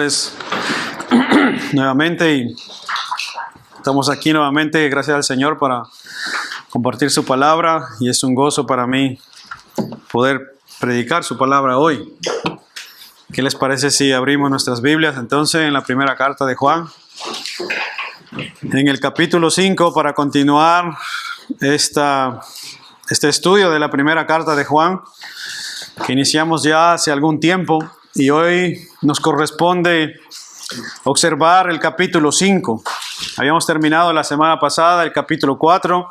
saludarles nuevamente y estamos aquí nuevamente, gracias al Señor, para compartir su palabra, y es un gozo para mí poder predicar su palabra hoy. ¿Qué les parece si abrimos nuestras Biblias entonces en la primera carta de Juan, en el capítulo 5, para continuar este estudio de la primera carta de Juan que iniciamos ya hace algún tiempo, y hoy nos corresponde observar el capítulo 5. Habíamos terminado la semana pasada el capítulo 4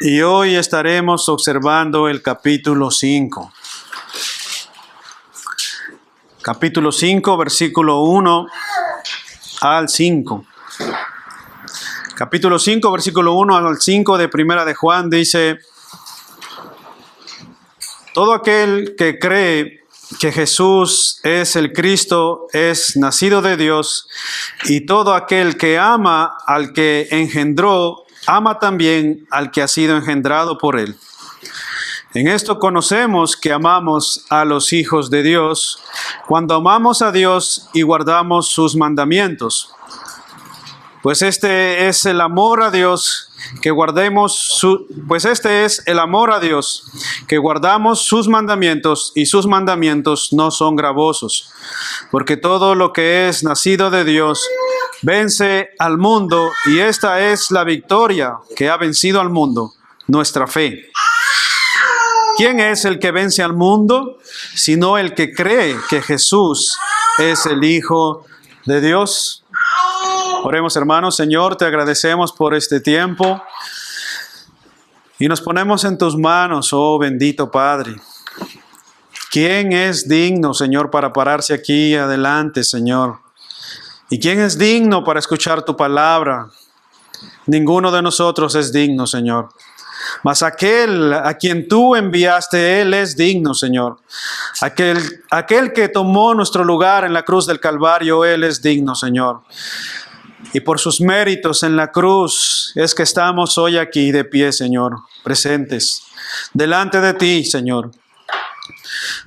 y hoy estaremos observando el capítulo 5. Capítulo 5, versículo 1 al 5. Capítulo 5, versículo 1 al 5 de Primera de Juan dice: todo aquel que cree que Jesús es el Cristo es nacido de Dios, y todo aquel que ama al que engendró, ama también al que ha sido engendrado por él. En esto conocemos que amamos a los hijos de Dios, cuando amamos a Dios y guardamos sus mandamientos. Pues este es el amor a Dios, que guardamos sus mandamientos, y sus mandamientos no son gravosos, porque todo lo que es nacido de Dios vence al mundo, y esta es la victoria que ha vencido al mundo, nuestra fe. ¿Quién es el que vence al mundo? Sino el que cree que Jesús es el Hijo de Dios. Oremos, hermanos. Señor, te agradecemos por este tiempo y nos ponemos en tus manos, oh bendito Padre. ¿Quién es digno, Señor, para pararse aquí adelante, Señor? ¿Y quién es digno para escuchar tu palabra? Ninguno de nosotros es digno, Señor. Mas aquel a quien tú enviaste, Él es digno, Señor. Aquel que tomó nuestro lugar en la cruz del Calvario, Él es digno, Señor. Y por sus méritos en la cruz es que estamos hoy aquí de pie, Señor, presentes delante de ti, Señor.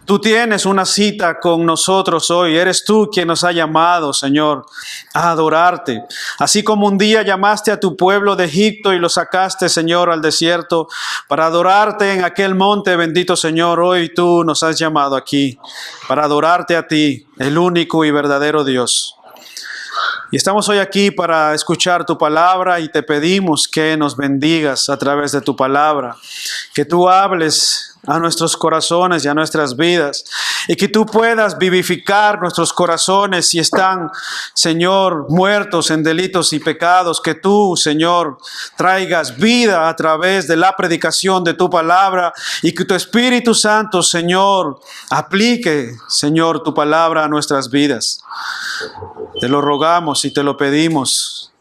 Tú tienes una cita con nosotros hoy. Eres tú quien nos ha llamado, Señor, a adorarte. Así como un día llamaste a tu pueblo de Egipto y lo sacaste, Señor, al desierto para adorarte en aquel monte, bendito Señor, hoy tú nos has llamado aquí para adorarte a ti, el único y verdadero Dios. Y estamos hoy aquí para escuchar tu palabra, y te pedimos que nos bendigas a través de tu palabra, que tú hables a nuestros corazones y a nuestras vidas, y que tú puedas vivificar nuestros corazones si están, Señor, muertos en delitos y pecados, que tú, Señor, traigas vida a través de la predicación de tu palabra, y que tu Espíritu Santo, Señor, aplique, Señor, tu palabra a nuestras vidas. Te lo rogamos y te lo pedimos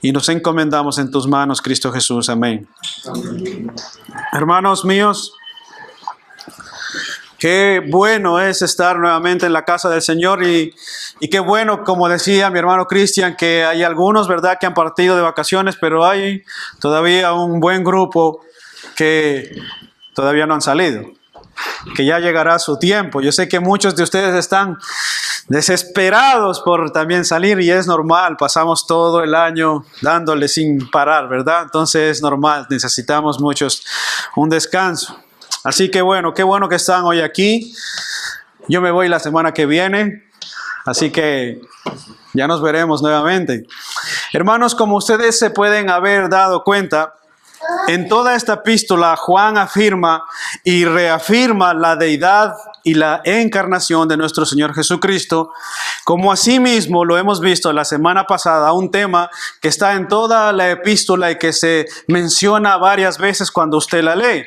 y nos encomendamos en tus manos, Cristo Jesús. Amén. Amén. Hermanos míos, qué bueno es estar nuevamente en la casa del Señor, y qué bueno, como decía mi hermano Cristian, que hay algunos, ¿verdad?, que han partido de vacaciones, pero hay todavía un buen grupo que todavía no han salido, que ya llegará su tiempo. Yo sé que muchos de ustedes están desesperados por también salir, y es normal, pasamos todo el año dándole sin parar, ¿verdad? Entonces es normal, necesitamos muchos un descanso. Así que bueno, qué bueno que están hoy aquí. Yo me voy la semana que viene, así que ya nos veremos nuevamente. Hermanos, como ustedes se pueden haber dado cuenta, en toda esta epístola Juan afirma y reafirma la deidad y la encarnación de nuestro Señor Jesucristo, como asimismo lo hemos visto la semana pasada, un tema que está en toda la epístola y que se menciona varias veces cuando usted la lee.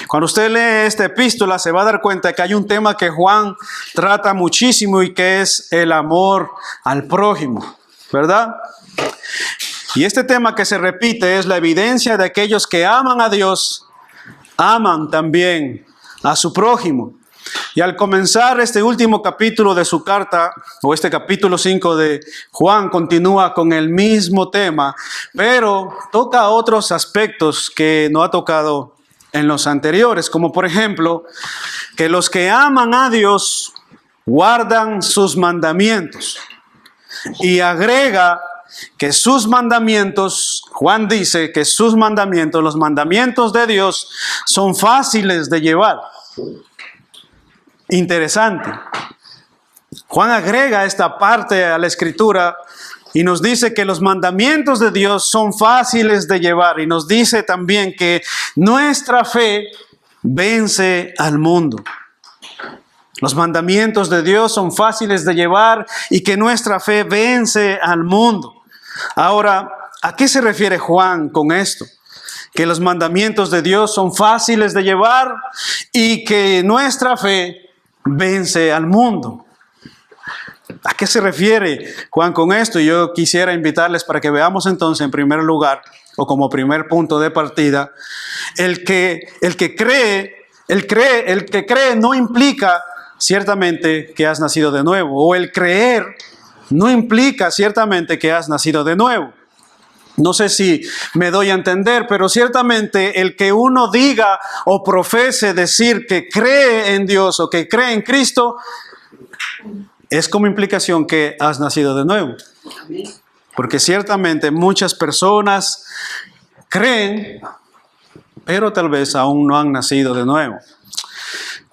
Cuando usted lee esta epístola se va a dar cuenta que hay un tema que Juan trata muchísimo, y que es el amor al prójimo, ¿verdad? Y este tema que se repite es la evidencia de aquellos que aman a Dios, aman también a su prójimo. Y al comenzar este último capítulo de su carta, o este capítulo 5 de Juan, continúa con el mismo tema, pero toca otros aspectos que no ha tocado en los anteriores, como por ejemplo, que los que aman a Dios guardan sus mandamientos. y agrega que sus mandamientos, Juan dice que sus mandamientos, los mandamientos de Dios, son fáciles de llevar. Interesante. Juan agrega esta parte a la Escritura y nos dice que los mandamientos de Dios son fáciles de llevar. Y nos dice también que nuestra fe vence al mundo. Los mandamientos de Dios son fáciles de llevar y que nuestra fe vence al mundo. Ahora, ¿a qué se refiere Juan con esto? Que los mandamientos de Dios son fáciles de llevar y que nuestra fe vence al mundo. ¿A qué se refiere Juan con esto? Yo quisiera invitarles para que veamos entonces en primer lugar, o como primer punto de partida, el que cree no implica ciertamente que has nacido de nuevo, o el creer no implica ciertamente que has nacido de nuevo. No sé si me doy a entender, pero ciertamente el que uno diga o profese decir que cree en Dios o que cree en Cristo, es como implicación que has nacido de nuevo. Porque ciertamente muchas personas creen, pero tal vez aún no han nacido de nuevo.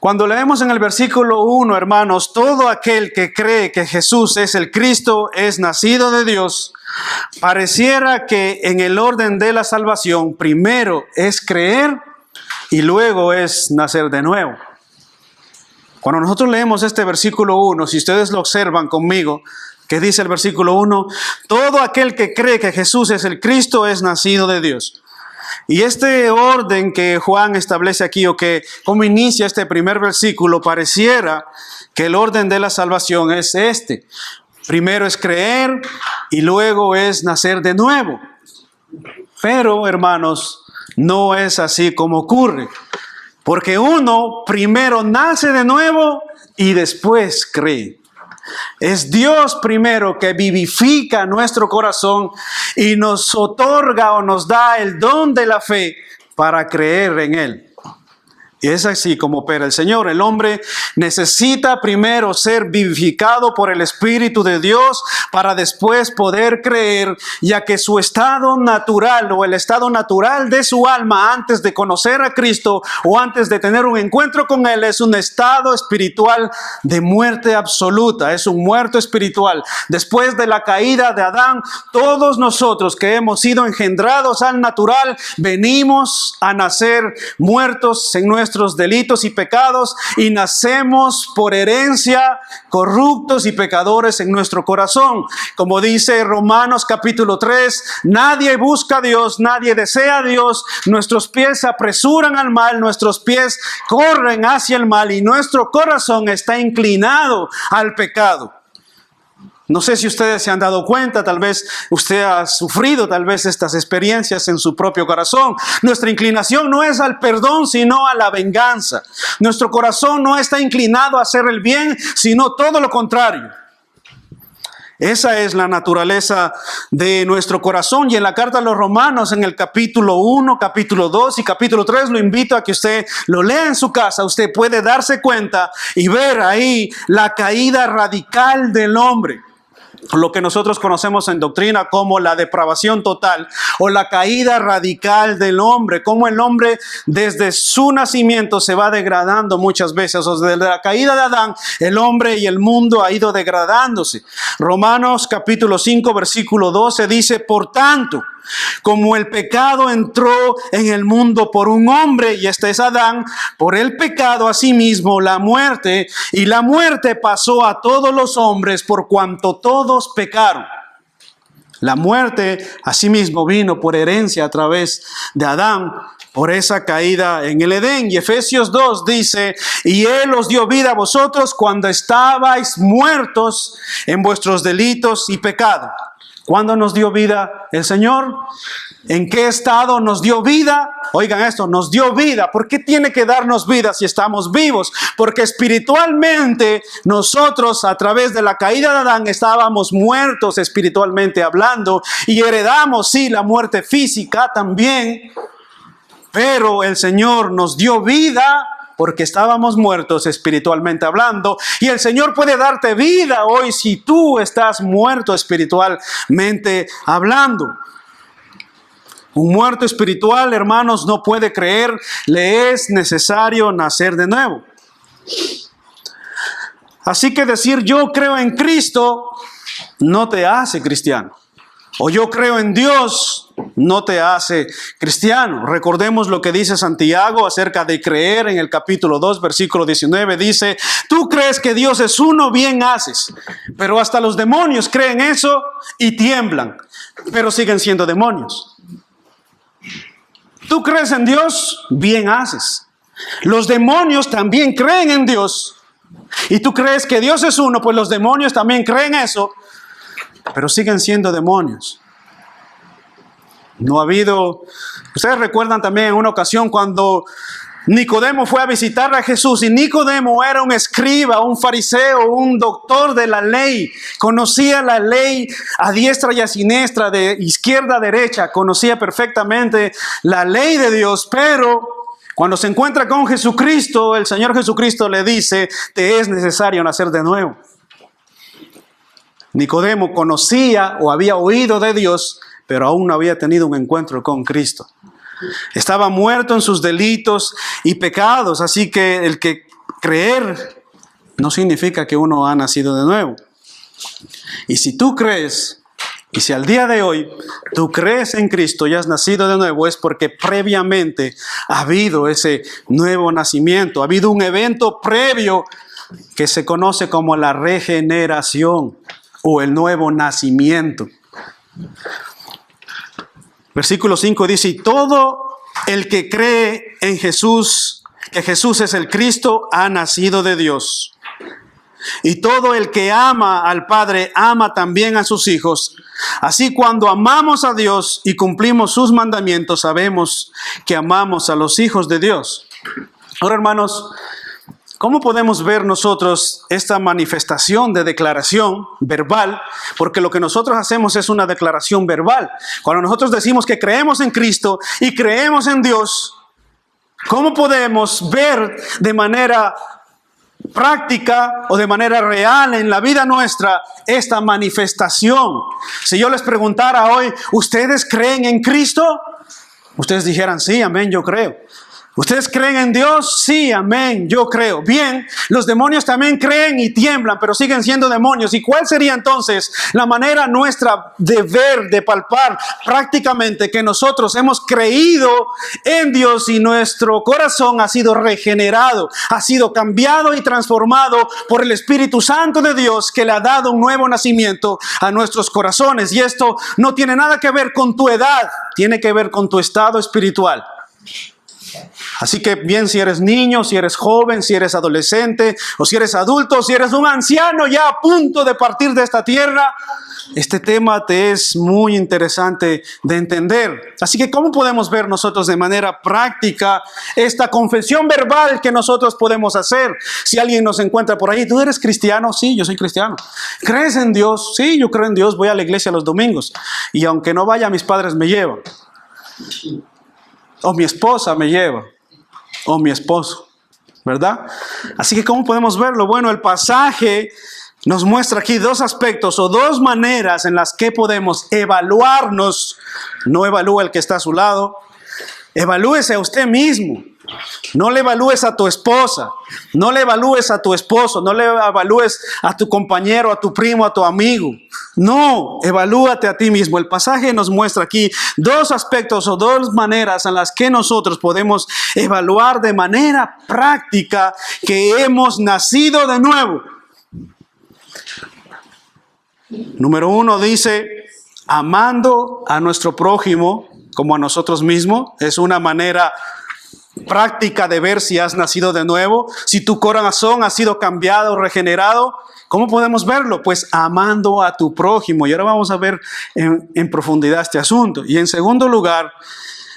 Cuando leemos en el versículo 1, hermanos, todo aquel que cree que Jesús es el Cristo es nacido de Dios, pareciera que en el orden de la salvación primero es creer y luego es nacer de nuevo. Cuando nosotros leemos este versículo 1, si ustedes lo observan conmigo, que dice el versículo 1, todo aquel que cree que Jesús es el Cristo es nacido de Dios. Y este orden que Juan establece aquí, o que como inicia este primer versículo, pareciera que el orden de la salvación es este. Primero es creer y luego es nacer de nuevo. Pero, hermanos, no es así como ocurre. Porque uno primero nace de nuevo y después cree. Es Dios primero que vivifica nuestro corazón y nos otorga o nos da el don de la fe para creer en Él. Y es así como opera el Señor. El hombre necesita primero ser vivificado por el Espíritu de Dios para después poder creer, ya que su estado natural o el estado natural de su alma antes de conocer a Cristo o antes de tener un encuentro con Él es un estado espiritual de muerte absoluta. Es un muerto espiritual. Después de la caída de Adán, todos nosotros que hemos sido engendrados al natural, venimos a nacer muertos en nuestros delitos y pecados y nacemos por herencia corruptos y pecadores en nuestro corazón. Como dice Romanos capítulo 3, nadie busca a Dios, nadie desea a Dios, nuestros pies se apresuran al mal, nuestros pies corren hacia el mal y nuestro corazón está inclinado al pecado. No sé si ustedes se han dado cuenta, tal vez usted ha sufrido tal vez estas experiencias en su propio corazón. Nuestra inclinación no es al perdón, sino a la venganza. Nuestro corazón no está inclinado a hacer el bien, sino todo lo contrario. Esa es la naturaleza de nuestro corazón. Y en la carta a los Romanos, en el capítulo 1, capítulo 2 y capítulo 3, lo invito a que usted lo lea en su casa. Usted puede darse cuenta y ver ahí la caída radical del hombre. Lo que nosotros conocemos en doctrina como la depravación total o la caída radical del hombre, como el hombre desde su nacimiento se va degradando muchas veces, o desde la caída de Adán, el hombre y el mundo ha ido degradándose. Romanos capítulo 5 versículo 12 dice, por tanto, como el pecado entró en el mundo por un hombre, y este es Adán, por el pecado asimismo la muerte, y la muerte pasó a todos los hombres por cuanto todos pecaron. La muerte asimismo vino por herencia a través de Adán, por esa caída en el Edén. Y Efesios 2 dice, y Él os dio vida a vosotros cuando estabais muertos en vuestros delitos y pecados. ¿Cuándo nos dio vida el Señor? ¿En qué estado nos dio vida? Oigan esto, nos dio vida. ¿Por qué tiene que darnos vida si estamos vivos? Porque espiritualmente nosotros a través de la caída de Adán estábamos muertos espiritualmente hablando y heredamos, sí, la muerte física también. Pero el Señor nos dio vida porque estábamos muertos espiritualmente hablando, y el Señor puede darte vida hoy si tú estás muerto espiritualmente hablando. Un muerto espiritual, hermanos, no puede creer, le es necesario nacer de nuevo. Así que decir yo creo en Cristo no te hace cristiano. O yo creo en Dios no te hace cristiano. Recordemos lo que dice Santiago acerca de creer en el capítulo 2, versículo 19. Dice, tú crees que Dios es uno, bien haces. Pero hasta los demonios creen eso y tiemblan, pero siguen siendo demonios. Tú crees en Dios, bien haces. Los demonios también creen en Dios. Y tú crees que Dios es uno, pues los demonios también creen eso, pero siguen siendo demonios. No ha habido... Ustedes recuerdan también en una ocasión cuando Nicodemo fue a visitar a Jesús, y Nicodemo era un escriba, un fariseo, un doctor de la ley. Conocía la ley a diestra y a siniestra, de izquierda a derecha. Conocía perfectamente la ley de Dios, pero cuando se encuentra con Jesucristo, el Señor Jesucristo le dice, te es necesario nacer de nuevo. Nicodemo conocía o había oído de Dios, pero aún no había tenido un encuentro con Cristo. Estaba muerto en sus delitos y pecados, así que el que creer no significa que uno ha nacido de nuevo. Y si tú crees, y si al día de hoy tú crees en Cristo y has nacido de nuevo, es porque previamente ha habido ese nuevo nacimiento, ha habido un evento previo que se conoce como la regeneración o el nuevo nacimiento. Versículo 5 dice, y todo el que cree en Jesús, que Jesús es el Cristo, ha nacido de Dios. Y todo el que ama al Padre, ama también a sus hijos. Así cuando amamos a Dios y cumplimos sus mandamientos, sabemos que amamos a los hijos de Dios. Ahora, hermanos, ¿cómo podemos ver nosotros esta manifestación de declaración verbal? Porque lo que nosotros hacemos es una declaración verbal. Cuando nosotros decimos que creemos en Cristo y creemos en Dios, ¿cómo podemos ver de manera práctica o de manera real en la vida nuestra esta manifestación? Si yo les preguntara hoy, ¿ustedes creen en Cristo? Ustedes dijeran, sí, amén, yo creo. ¿Ustedes creen en Dios? Sí, amén, yo creo. Bien, los demonios también creen y tiemblan, pero siguen siendo demonios. ¿Y cuál sería entonces la manera nuestra de ver, de palpar prácticamente que nosotros hemos creído en Dios y nuestro corazón ha sido regenerado, ha sido cambiado y transformado por el Espíritu Santo de Dios, que le ha dado un nuevo nacimiento a nuestros corazones? Y esto no tiene nada que ver con tu edad, tiene que ver con tu estado espiritual. Así que bien, si eres niño, si eres joven, si eres adolescente o si eres adulto, si eres un anciano ya a punto de partir de esta tierra, este tema te es muy interesante de entender. Así que ¿cómo podemos ver nosotros de manera práctica esta confesión verbal que nosotros podemos hacer? Si alguien nos encuentra por ahí, ¿tú eres cristiano? Sí, yo soy cristiano. ¿Crees en Dios? Sí, yo creo en Dios, voy a la iglesia los domingos. Y aunque no vaya, mis padres me llevan. O mi esposa me lleva, o mi esposo, ¿verdad? Así que ¿cómo podemos verlo? Bueno, el pasaje nos muestra aquí dos aspectos o dos maneras en las que podemos evaluarnos. No evalúa el que está a su lado, evalúese a usted mismo. No le evalúes a tu esposa, no le evalúes a tu esposo, no le evalúes a tu compañero, a tu primo, a tu amigo. No, evalúate a ti mismo. El pasaje nos muestra aquí dos aspectos o dos maneras en las que nosotros podemos evaluar de manera práctica que hemos nacido de nuevo. Número 1 dice, amando a nuestro prójimo como a nosotros mismos. Es una manera práctica de ver si has nacido de nuevo, si tu corazón ha sido cambiado, regenerado. ¿Cómo podemos verlo? Pues amando a tu prójimo. Y ahora vamos a ver en profundidad este asunto. Y en segundo lugar,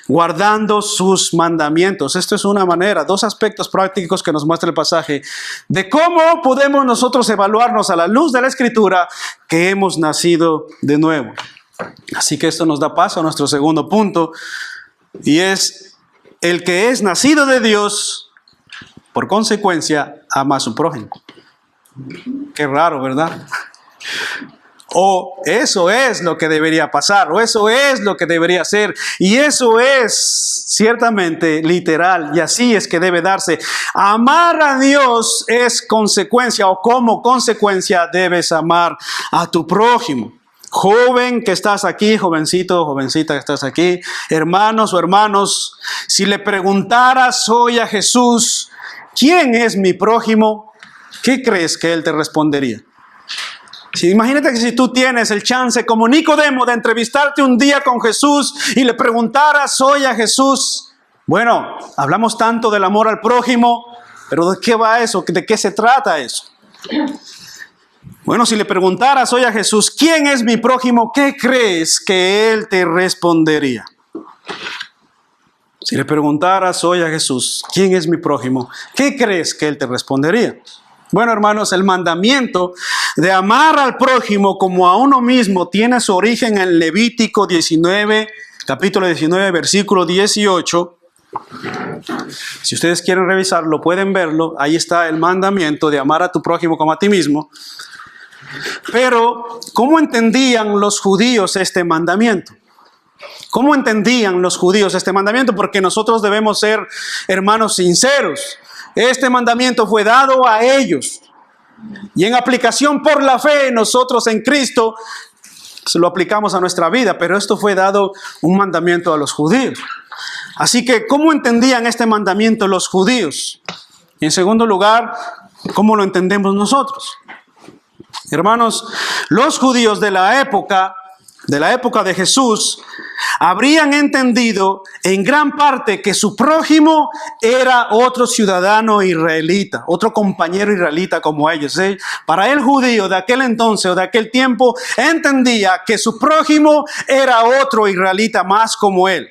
guardando sus mandamientos. Esto es una manera, dos aspectos prácticos que nos muestra el pasaje de cómo podemos nosotros evaluarnos a la luz de la Escritura que hemos nacido de nuevo. Así que esto nos da paso a nuestro segundo punto, y es: el que es nacido de Dios Por consecuencia, ama a su prójimo. Qué raro, ¿verdad? O eso es lo que debería pasar, o eso es lo que debería ser, y eso es ciertamente literal, y así es que debe darse. Amar a Dios es consecuencia, o como consecuencia debes amar a tu prójimo. Joven que estás aquí, jovencito, jovencita que estás aquí, hermanos o hermanos, si le preguntaras hoy a Jesús, ¿quién es mi prójimo?, ¿qué crees que Él te respondería? Imagínate que si tú tienes el chance como Nicodemo de entrevistarte un día con Jesús y le preguntaras hoy a Jesús, bueno, hablamos tanto del amor al prójimo, pero ¿de qué va eso? ¿De qué se trata eso? Bueno, si le preguntaras hoy a Jesús, ¿quién es mi prójimo?, ¿qué crees que Él te respondería? Si le preguntaras hoy a Jesús, ¿quién es mi prójimo?, ¿qué crees que Él te respondería? Bueno, hermanos, el mandamiento de amar al prójimo como a uno mismo tiene su origen en Levítico 19, capítulo 19, versículo 18. Si ustedes quieren revisarlo, pueden verlo. Ahí está el mandamiento de amar a tu prójimo como a ti mismo. Pero, ¿cómo entendían los judíos este mandamiento? ¿Cómo entendían los judíos este mandamiento? Porque nosotros debemos ser hermanos sinceros. Este mandamiento fue dado a ellos. Y en aplicación por la fe, nosotros en Cristo se lo aplicamos a nuestra vida. Pero esto fue dado un mandamiento a los judíos. Así que, ¿cómo entendían este mandamiento los judíos? Y en segundo lugar, ¿cómo lo entendemos nosotros? Hermanos, los judíos de la época de Jesús habrían entendido en gran parte que su prójimo era otro ciudadano israelita, otro compañero israelita como ellos. Para el judío de aquel entonces o de aquel tiempo entendía que su prójimo era otro israelita más como él.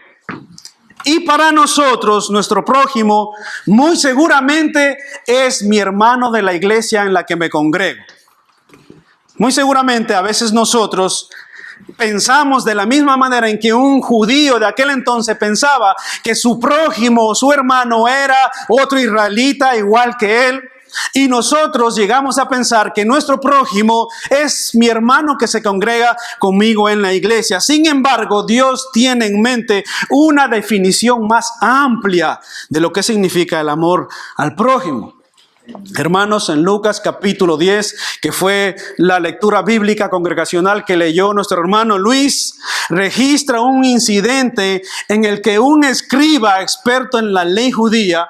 Y para nosotros, nuestro prójimo muy seguramente es mi hermano de la iglesia en la que me congrego. Muy seguramente a veces nosotros pensamos de la misma manera en que un judío de aquel entonces pensaba que su prójimo o su hermano era otro israelita igual que él. Y nosotros llegamos a pensar que nuestro prójimo es mi hermano que se congrega conmigo en la iglesia. Sin embargo, Dios tiene en mente una definición más amplia de lo que significa el amor al prójimo. Hermanos, en Lucas capítulo 10, que fue la lectura bíblica congregacional que leyó nuestro hermano Luis, registra un incidente en el que un escriba experto en la ley judía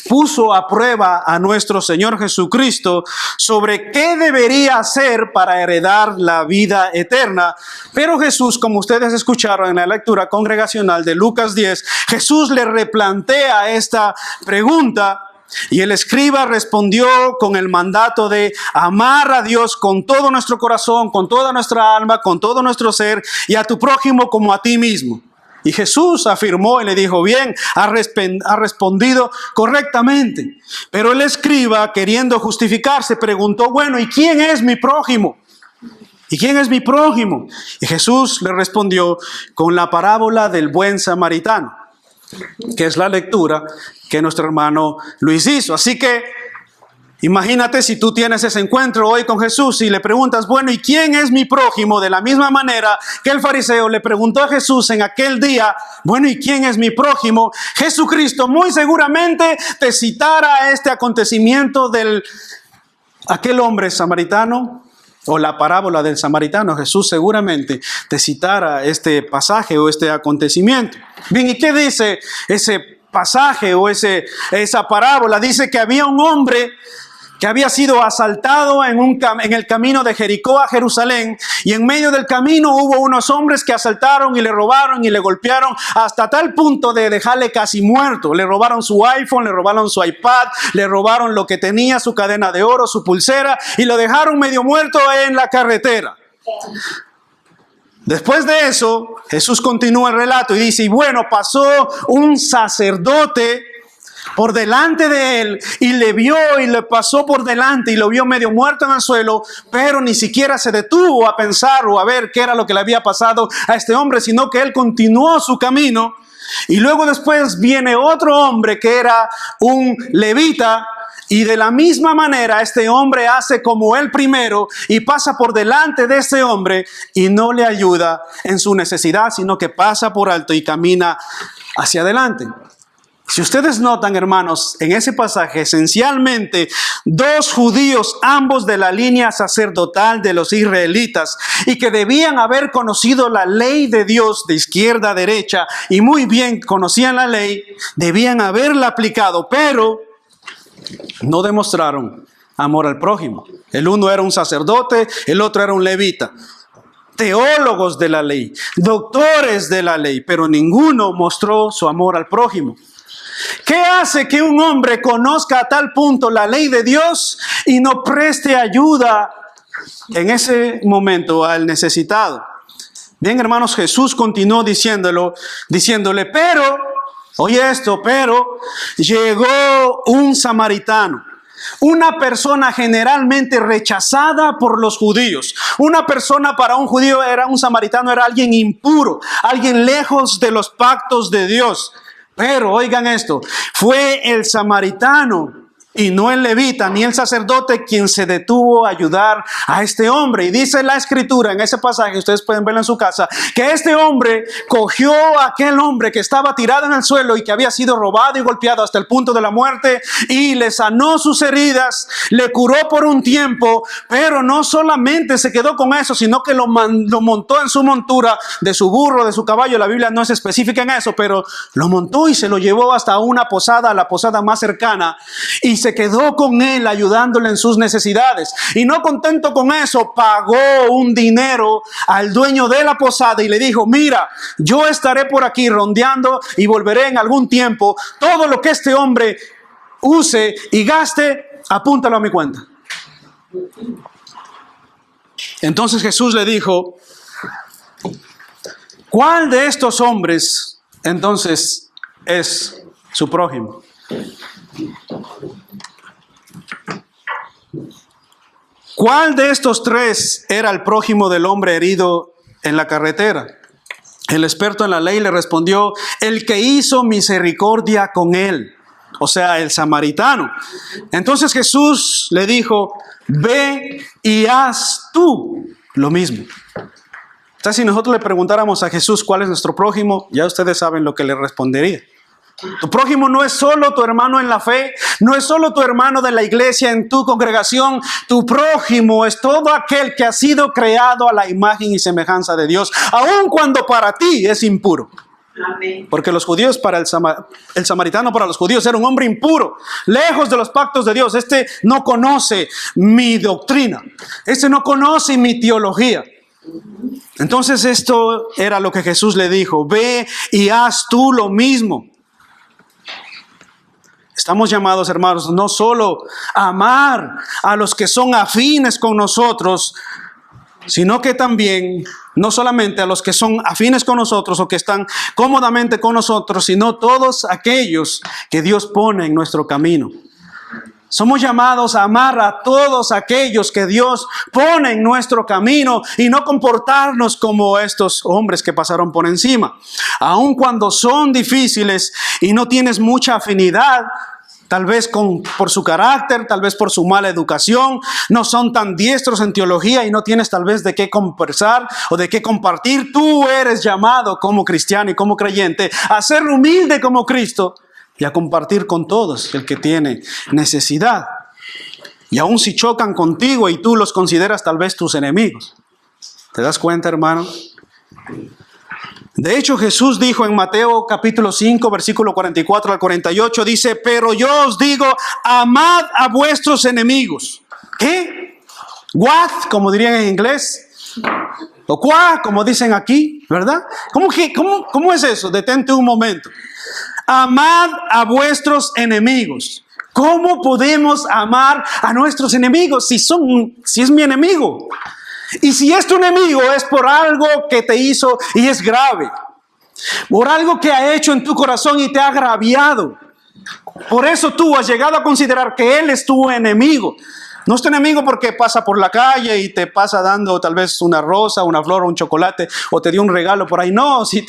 puso a prueba a nuestro Señor Jesucristo sobre qué debería hacer para heredar la vida eterna. Pero Jesús, como ustedes escucharon en la lectura congregacional de Lucas 10, Jesús le replantea esta pregunta. Y el escriba respondió con el mandato de amar a Dios con todo nuestro corazón, con toda nuestra alma, con todo nuestro ser, y a tu prójimo como a ti mismo. Y Jesús afirmó y le dijo, bien, ha respondido correctamente. Pero el escriba, queriendo justificarse, preguntó, bueno, ¿y quién es mi prójimo? ¿Y quién es mi prójimo? Y Jesús le respondió con la parábola del buen samaritano, que es la lectura que nuestro hermano Luis hizo. Así que imagínate si tú tienes ese encuentro hoy con Jesús y le preguntas, bueno, ¿y quién es mi prójimo? De la misma manera que el fariseo le preguntó a Jesús en aquel día, bueno, ¿y quién es mi prójimo? Jesucristo muy seguramente te citará este acontecimiento del aquel hombre samaritano, o la parábola del samaritano. Jesús seguramente te citará este pasaje o este acontecimiento. Bien, ¿y qué dice ese pasaje o esa parábola? Dice que había un hombre que había sido asaltado en el camino de Jericó a Jerusalén, y en medio del camino hubo unos hombres que asaltaron y le robaron y le golpearon hasta tal punto de dejarle casi muerto. Le robaron su iPhone, le robaron su iPad, le robaron lo que tenía, su cadena de oro, su pulsera, y lo dejaron medio muerto en la carretera. Después de eso, Jesús continúa el relato y dice, y bueno, pasó un sacerdote por delante de él y le vio y le pasó por delante y lo vio medio muerto en el suelo, pero ni siquiera se detuvo a pensar o a ver qué era lo que le había pasado a este hombre, sino que él continuó su camino. Y luego después viene otro hombre que era un levita. Y de la misma manera este hombre hace como el primero y pasa por delante de este hombre y no le ayuda en su necesidad, sino que pasa por alto y camina hacia adelante. Si ustedes notan, hermanos, en ese pasaje, esencialmente, dos judíos, ambos de la línea sacerdotal de los israelitas, y que debían haber conocido la ley de Dios de izquierda a derecha, y muy bien conocían la ley, debían haberla aplicado, pero no demostraron amor al prójimo. El uno era un sacerdote, el otro era un levita. Teólogos de la ley, doctores de la ley, pero ninguno mostró su amor al prójimo. ¿Qué hace que un hombre conozca a tal punto la ley de Dios y no preste ayuda en ese momento al necesitado? Bien, hermanos, Jesús continuó diciéndole, pero, oye esto, pero llegó un samaritano. Una persona generalmente rechazada por los judíos. Una persona para un judío un samaritano era alguien impuro, alguien lejos de los pactos de Dios. Pero oigan esto, fue el samaritano y no el levita ni el sacerdote quien se detuvo a ayudar a este hombre. Y dice la escritura en ese pasaje, ustedes pueden verlo en su casa, que este hombre cogió a aquel hombre que estaba tirado en el suelo y que había sido robado y golpeado hasta el punto de la muerte y le sanó sus heridas, le curó por un tiempo, pero no solamente se quedó con eso, sino que lo montó en su montura de su burro, de su caballo. La Biblia no es específica en eso, pero lo montó y se lo llevó hasta una posada, la posada más cercana, y se quedó con él ayudándole en sus necesidades. Y no contento con eso, pagó un dinero al dueño de la posada y le dijo, mira, yo estaré por aquí rondeando y volveré en algún tiempo. Todo lo que este hombre use y gaste, apúntalo a mi cuenta. Entonces Jesús le dijo, ¿cuál de estos hombres entonces es su prójimo? ¿Cuál de estos tres era el prójimo del hombre herido en la carretera? El experto en la ley le respondió, el que hizo misericordia con él, o sea, el samaritano. Entonces Jesús le dijo, ve y haz tú lo mismo. Entonces, si nosotros le preguntáramos a Jesús cuál es nuestro prójimo, ya ustedes saben lo que le respondería. Tu prójimo no es solo tu hermano en la fe, no es solo tu hermano de la iglesia en tu congregación. Tu prójimo es todo aquel que ha sido creado a la imagen y semejanza de Dios, aun cuando para ti es impuro. Amén. Porque los judíos, el samaritano para los judíos era un hombre impuro, lejos de los pactos de Dios. Este no conoce mi doctrina, este no conoce mi teología. Entonces esto era lo que Jesús le dijo, ve y haz tú lo mismo. Estamos llamados, hermanos, no solo a amar a los que son afines con nosotros, sino que también, no solamente a los que son afines con nosotros o que están cómodamente con nosotros, sino todos aquellos que Dios pone en nuestro camino. Somos llamados a amar a todos aquellos que Dios pone en nuestro camino y no comportarnos como estos hombres que pasaron por encima. Aun cuando son difíciles y no tienes mucha afinidad, tal vez por su carácter, tal vez por su mala educación, no son tan diestros en teología y no tienes tal vez de qué conversar o de qué compartir. Tú eres llamado como cristiano y como creyente a ser humilde como Cristo y a compartir con todos el que tiene necesidad. Y aun si chocan contigo y tú los consideras tal vez tus enemigos. ¿Te das cuenta, hermano? De hecho, Jesús dijo en Mateo capítulo 5, versículo 44 al 48, dice, pero yo os digo, amad a vuestros enemigos. ¿Qué? What, como dirían en inglés. O qua, como dicen aquí, ¿verdad? ¿Cómo es eso? Detente un momento. Amad a vuestros enemigos. ¿Cómo podemos amar a nuestros enemigos si es mi enemigo? Y si es tu enemigo es por algo que te hizo y es grave. Por algo que ha hecho en tu corazón y te ha agraviado. Por eso tú has llegado a considerar que él es tu enemigo. No es tu enemigo porque pasa por la calle y te pasa dando tal vez una rosa, una flor o un chocolate, o te dio un regalo por ahí. No, si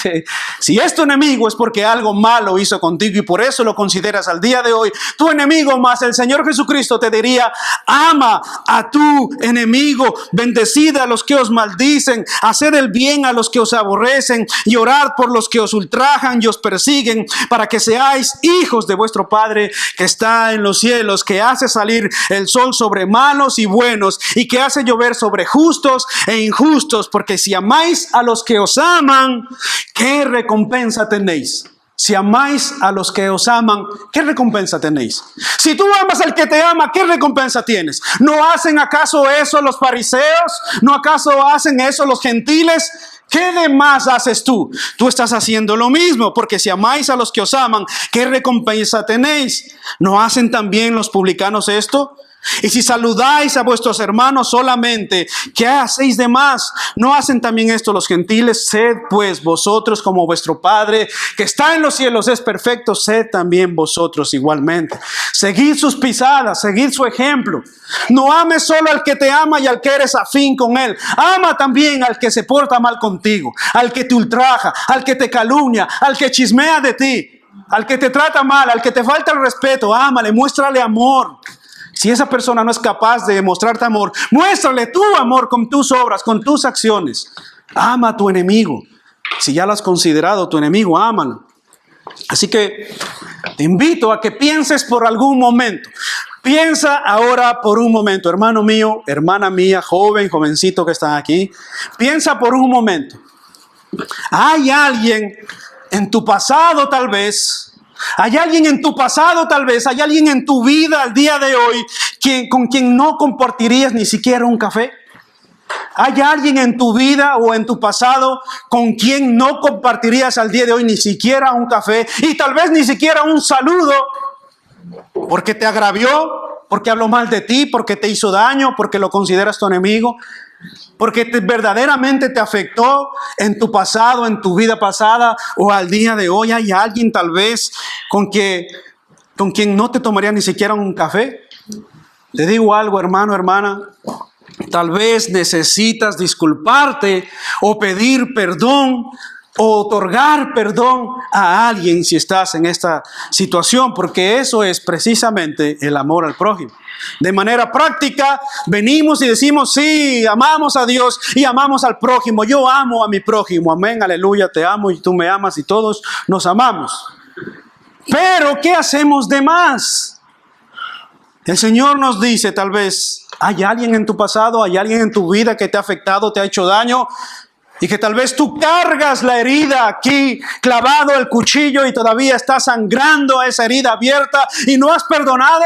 es tu enemigo es porque algo malo hizo contigo y por eso lo consideras al día de hoy tu enemigo. Más el Señor Jesucristo te diría: ama a tu enemigo, bendecid a los que os maldicen, haced el bien a los que os aborrecen y orad por los que os ultrajan y os persiguen, para que seáis hijos de vuestro Padre que está en los cielos, que hace salir el sol sobre malos y buenos y que hace llover sobre justos e injustos. Porque si amáis a los que os aman, ¿qué recompensa tenéis? Si amáis a los que os aman, ¿qué recompensa tenéis? Si tú amas al que te ama, ¿qué recompensa tienes? ¿No hacen acaso eso los fariseos? ¿No acaso hacen eso los gentiles? ¿Qué de más haces tú? Tú estás haciendo lo mismo, porque si amáis a los que os aman, ¿qué recompensa tenéis? ¿No hacen también los publicanos esto? Y si saludáis a vuestros hermanos solamente, ¿qué hacéis de más? ¿No hacen también esto los gentiles? Sed pues vosotros como vuestro Padre que está en los cielos es perfecto, sed también vosotros igualmente. Seguid sus pisadas, seguid su ejemplo. No ames solo al que te ama y al que eres afín con él. Ama también al que se porta mal contigo, al que te ultraja, al que te calumnia, al que chismea de ti, al que te trata mal, al que te falta el respeto. Ámale, muéstrale amor. Si esa persona no es capaz de mostrarte amor, muéstrale tu amor con tus obras, con tus acciones. Ama a tu enemigo. Si ya lo has considerado tu enemigo, ámalo. Así que te invito a que pienses por algún momento. Piensa ahora por un momento, hermano mío, hermana mía, joven, jovencito que están aquí. Piensa por un momento. ¿Hay alguien en tu pasado tal vez? ¿Hay alguien en tu pasado tal vez? ¿Hay alguien en tu vida al día de hoy con quien no compartirías ni siquiera un café? ¿Hay alguien en tu vida o en tu pasado con quien no compartirías al día de hoy ni siquiera un café y tal vez ni siquiera un saludo? Porque te agravió, porque habló mal de ti, porque te hizo daño, porque lo consideras tu enemigo, porque verdaderamente te afectó en tu pasado, en tu vida pasada o al día de hoy. ¿Hay alguien tal vez con quien no te tomaría ni siquiera un café? Te digo algo, hermano, hermana. Tal vez necesitas disculparte o pedir perdón o otorgar perdón a alguien si estás en esta situación, porque eso es precisamente el amor al prójimo. De manera práctica, venimos y decimos: sí, amamos a Dios y amamos al prójimo. Yo amo a mi prójimo. Amén, aleluya, te amo y tú me amas y todos nos amamos. Pero, ¿qué hacemos de más? El Señor nos dice, tal vez, ¿hay alguien en tu pasado, hay alguien en tu vida que te ha afectado, te ha hecho daño? Y que tal vez tú cargas la herida aquí, clavado el cuchillo y todavía está sangrando esa herida abierta y no has perdonado.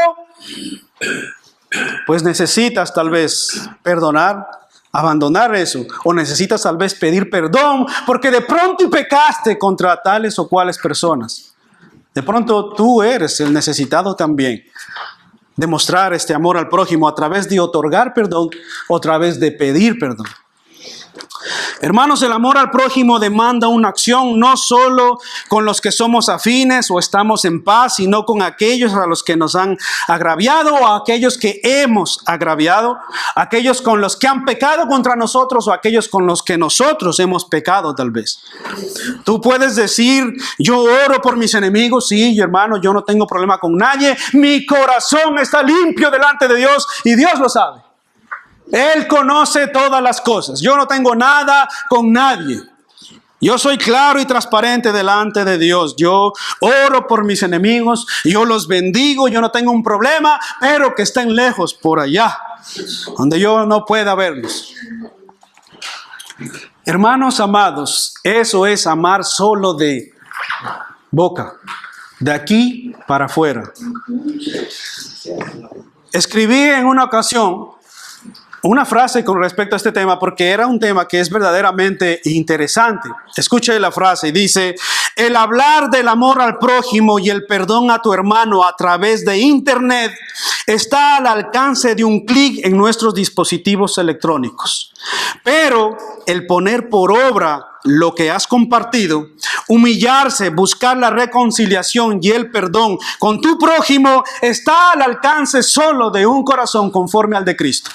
Pues necesitas tal vez perdonar, abandonar eso. O necesitas tal vez pedir perdón porque de pronto pecaste contra tales o cuales personas. De pronto tú eres el necesitado también. Demostrar este amor al prójimo a través de otorgar perdón o a través de pedir perdón. Hermanos, el amor al prójimo demanda una acción no solo con los que somos afines o estamos en paz, sino con aquellos a los que nos han agraviado o a aquellos que hemos agraviado, aquellos con los que han pecado contra nosotros o aquellos con los que nosotros hemos pecado tal vez. Tú puedes decir: yo oro por mis enemigos. Sí, hermano, yo no tengo problema con nadie. Mi corazón está limpio delante de Dios y Dios lo sabe. Él conoce todas las cosas. Yo no tengo nada con nadie. Yo soy claro y transparente delante de Dios. Yo oro por mis enemigos. Yo los bendigo. Yo no tengo un problema, pero que estén lejos por allá, donde yo no pueda verlos. Hermanos amados, eso es amar solo de boca, de aquí para afuera. Escribí en una ocasión una frase con respecto a este tema, porque era un tema que es verdaderamente interesante. Escuche la frase y dice: el hablar del amor al prójimo y el perdón a tu hermano a través de internet está al alcance de un clic en nuestros dispositivos electrónicos. Pero el poner por obra lo que has compartido, humillarse, buscar la reconciliación y el perdón con tu prójimo está al alcance solo de un corazón conforme al de Cristo.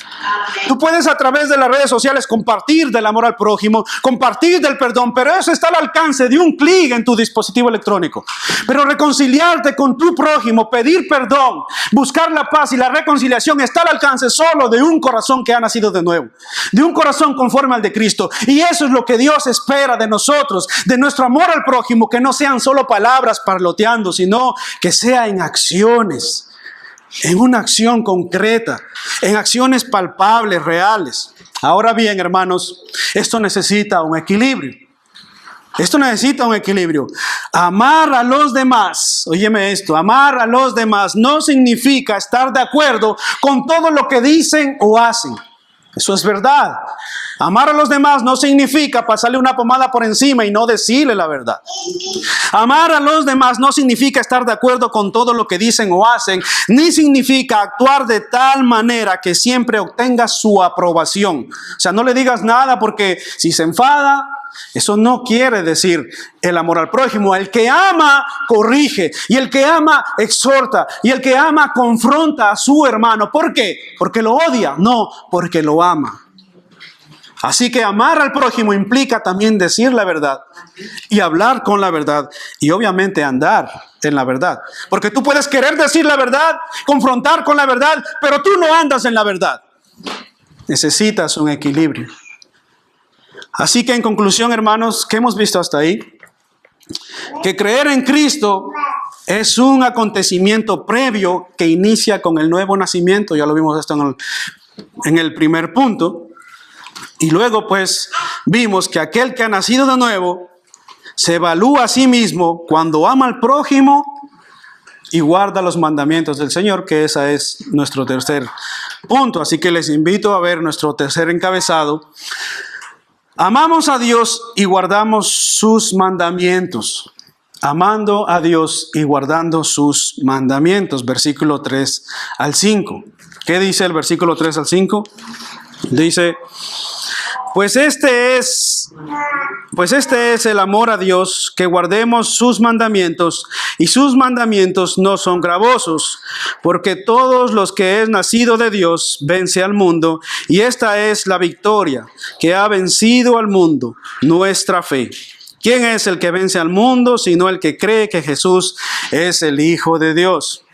Tú puedes a través de las redes sociales compartir del amor al prójimo, compartir del perdón, pero eso está al alcance de un clic en tu dispositivo electrónico. Pero reconciliarte con tu prójimo, pedir perdón, buscar la paz y la reconciliación está al alcance solo de un corazón que ha nacido de nuevo, de un corazón conforme al de Cristo. Y eso es lo que Dios espera de nosotros, de nuestro amor al prójimo, que no sean solo palabras parloteando, sino que sea en acciones, en una acción concreta, en acciones palpables, reales. Ahora bien, hermanos, esto necesita un equilibrio. Esto necesita un equilibrio. Amar a los demás, óyeme esto, amar a los demás no significa estar de acuerdo con todo lo que dicen o hacen. Eso es verdad. Amar a los demás no significa pasarle una pomada por encima y no decirle la verdad. Amar a los demás no significa estar de acuerdo con todo lo que dicen o hacen, ni significa actuar de tal manera que siempre obtenga su aprobación. O sea, no le digas nada porque si se enfada, eso no quiere decir el amor al prójimo. El que ama, corrige. Y el que ama, exhorta. Y el que ama, confronta a su hermano. ¿Por qué? ¿Porque lo odia? No, porque lo ama. Así que amar al prójimo implica también decir la verdad y hablar con la verdad y obviamente andar en la verdad. Porque tú puedes querer decir la verdad, confrontar con la verdad, pero tú no andas en la verdad. Necesitas un equilibrio. Así que en conclusión, hermanos, ¿qué hemos visto hasta ahí? Que creer en Cristo es un acontecimiento previo que inicia con el nuevo nacimiento. Ya lo vimos esto en el primer punto. Y luego pues vimos que aquel que ha nacido de nuevo se evalúa a sí mismo cuando ama al prójimo y guarda los mandamientos del Señor, que ese es nuestro tercer punto. Así que les invito a ver nuestro tercer encabezado. Amamos a Dios y guardamos sus mandamientos. Amando a Dios y guardando sus mandamientos. Versículo 3 al 5. ¿Qué dice el versículo 3 al 5? Dice: Pues este es el amor a Dios, que guardemos sus mandamientos, y sus mandamientos no son gravosos, porque todos los que es nacido de Dios vence al mundo, y esta es la victoria que ha vencido al mundo, nuestra fe. ¿Quién es el que vence al mundo, sino el que cree que Jesús es el Hijo de Dios?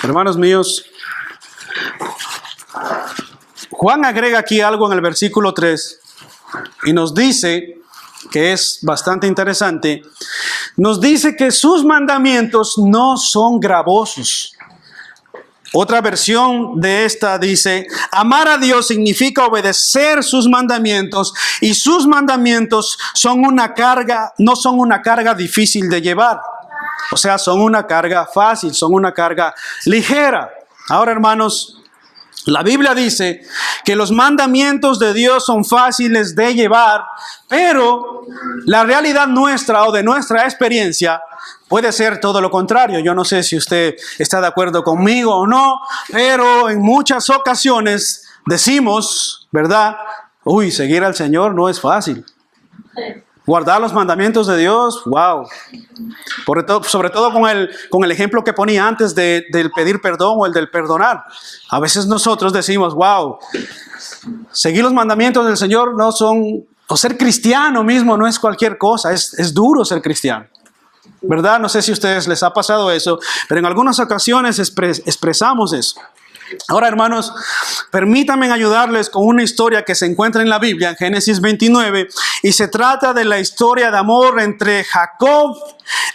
Hermanos míos, Juan agrega aquí algo en el versículo 3 y nos dice, que es bastante interesante, nos dice que sus mandamientos no son gravosos. Otra versión de esta dice: amar a Dios significa obedecer sus mandamientos, y sus mandamientos son una carga, no son una carga difícil de llevar. O sea, son una carga fácil, son una carga ligera. Ahora, hermanos, la Biblia dice que los mandamientos de Dios son fáciles de llevar, pero la realidad nuestra o de nuestra experiencia puede ser todo lo contrario. Yo no sé si usted está de acuerdo conmigo o no, pero en muchas ocasiones decimos, ¿verdad? Uy, seguir al Señor no es fácil. Guardar los mandamientos de Dios, wow. Sobre todo con el ejemplo que ponía antes del pedir perdón o el del perdonar. A veces nosotros decimos, wow, seguir los mandamientos del Señor no son, o ser cristiano mismo no es cualquier cosa, es duro ser cristiano. ¿Verdad? No sé si a ustedes les ha pasado eso, pero en algunas ocasiones expresamos eso. Ahora, hermanos, permítanme ayudarles con una historia que se encuentra en la Biblia, en Génesis 29, y se trata de la historia de amor entre Jacob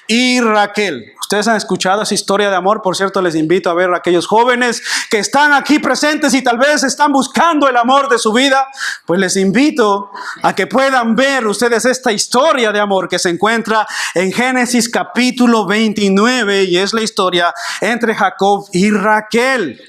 y Raquel. Ustedes han escuchado esa historia de amor. Por cierto, les invito a ver a aquellos jóvenes que están aquí presentes y tal vez están buscando el amor de su vida. Pues les invito a que puedan ver ustedes esta historia de amor que se encuentra en Génesis capítulo 29, y es la historia entre Jacob y Raquel.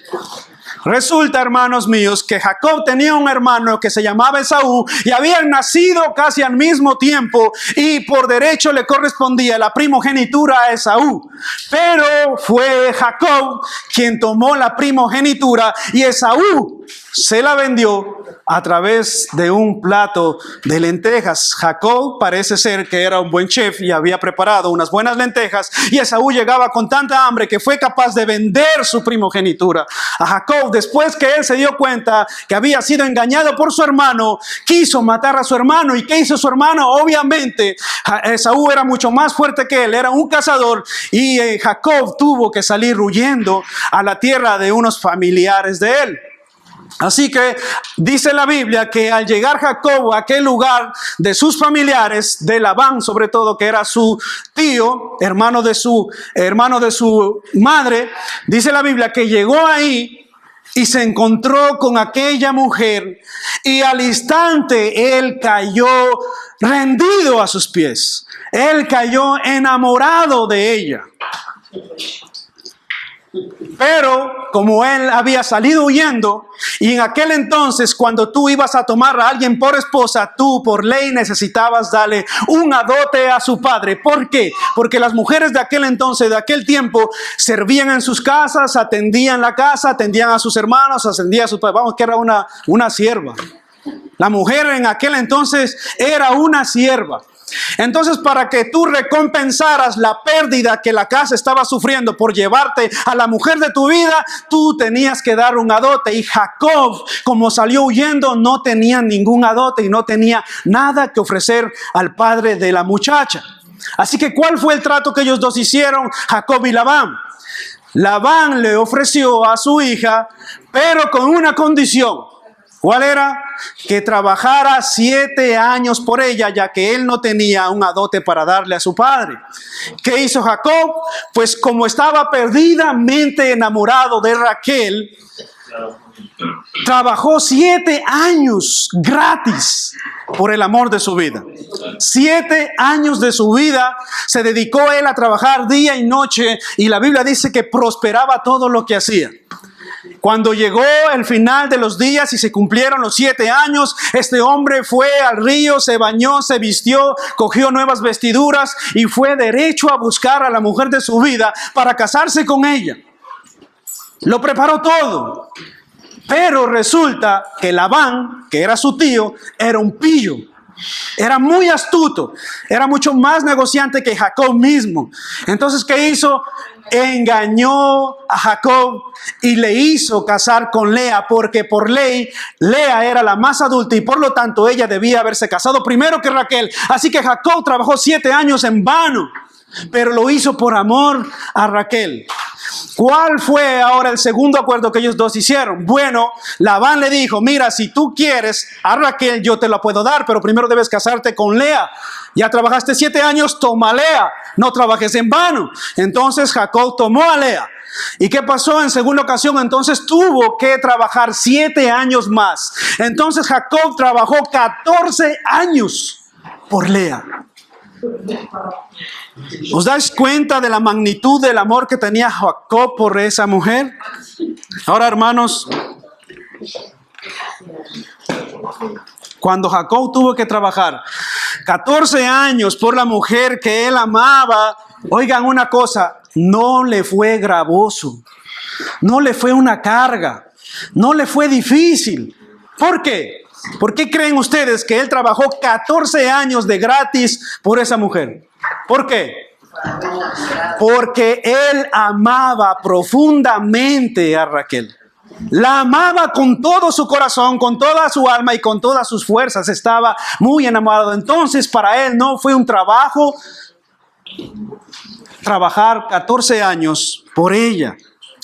Resulta, hermanos míos, que Jacob tenía un hermano que se llamaba Esaú y habían nacido casi al mismo tiempo y por derecho le correspondía la primogenitura a Esaú. Pero fue Jacob quien tomó la primogenitura y Esaú se la vendió a través de un plato de lentejas. Jacob parece ser que era un buen chef y había preparado unas buenas lentejas y Esaú llegaba con tanta hambre que fue capaz de vender su primogenitura a Jacob. Después que él se dio cuenta que había sido engañado por su hermano, quiso matar a su hermano. ¿Y qué hizo su hermano? Obviamente Esaú era mucho más fuerte que él, era un cazador y Jacob tuvo que salir huyendo a la tierra de unos familiares de él. Así que dice la Biblia que al llegar Jacob a aquel lugar de sus familiares, de Labán sobre todo, que era su tío, hermano de su madre, dice la Biblia que llegó ahí y se encontró con aquella mujer y al instante él cayó rendido a sus pies. Él cayó enamorado de ella. Pero como él había salido huyendo, y en aquel entonces cuando tú ibas a tomar a alguien por esposa, tú por ley necesitabas darle una dote a su padre. ¿Por qué? Porque las mujeres de aquel entonces, de aquel tiempo, servían en sus casas, atendían la casa, atendían a sus hermanos, atendían a sus padres. Vamos, que era una sierva. La mujer en aquel entonces era una sierva. Entonces, para que tú recompensaras la pérdida que la casa estaba sufriendo por llevarte a la mujer de tu vida, tú tenías que dar un dote. Y Jacob, como salió huyendo, no tenía ningún dote y no tenía nada que ofrecer al padre de la muchacha. Así que, ¿cuál fue el trato que ellos dos hicieron, Jacob y Labán? Labán le ofreció a su hija, pero con una condición. ¿Cuál era? Que trabajara 7 años por ella, ya que él no tenía un dote para darle a su padre. ¿Qué hizo Jacob? Pues como estaba perdidamente enamorado de Raquel, trabajó 7 años gratis por el amor de su vida. 7 años de su vida se dedicó él a trabajar día y noche y la Biblia dice que prosperaba todo lo que hacía. Cuando llegó el final de los días y se cumplieron los 7 años, este hombre fue al río, se bañó, se vistió, cogió nuevas vestiduras y fue derecho a buscar a la mujer de su vida para casarse con ella. Lo preparó todo. Pero resulta que Labán, que era su tío, era un pillo. Era muy astuto, era mucho más negociante que Jacob mismo. Entonces, ¿qué hizo? Engañó a Jacob y le hizo casar con Lea, porque por ley Lea era la más adulta y por lo tanto ella debía haberse casado primero que Raquel. Así que Jacob trabajó 7 años en vano, pero lo hizo por amor a Raquel. ¿Cuál fue ahora el segundo acuerdo que ellos dos hicieron? Bueno, Labán le dijo, mira, si tú quieres a Raquel, yo te la puedo dar, pero primero debes casarte con Lea. Ya trabajaste 7 años, toma a Lea, no trabajes en vano. Entonces Jacob tomó a Lea. ¿Y qué pasó en segunda ocasión? Entonces tuvo que trabajar 7 años más. Entonces Jacob trabajó 14 años por Lea. ¿Os dais cuenta de la magnitud del amor que tenía Jacob por esa mujer? Ahora, hermanos, cuando Jacob tuvo que trabajar 14 años por la mujer que él amaba, oigan una cosa, no le fue gravoso, no le fue una carga, no le fue difícil. ¿Por qué? ¿Por qué creen ustedes que él trabajó 14 años de gratis por esa mujer? ¿Por qué? Porque él amaba profundamente a Raquel. La amaba con todo su corazón, con toda su alma y con todas sus fuerzas. Estaba muy enamorado. Entonces, para él no fue un trabajo trabajar 14 años por ella.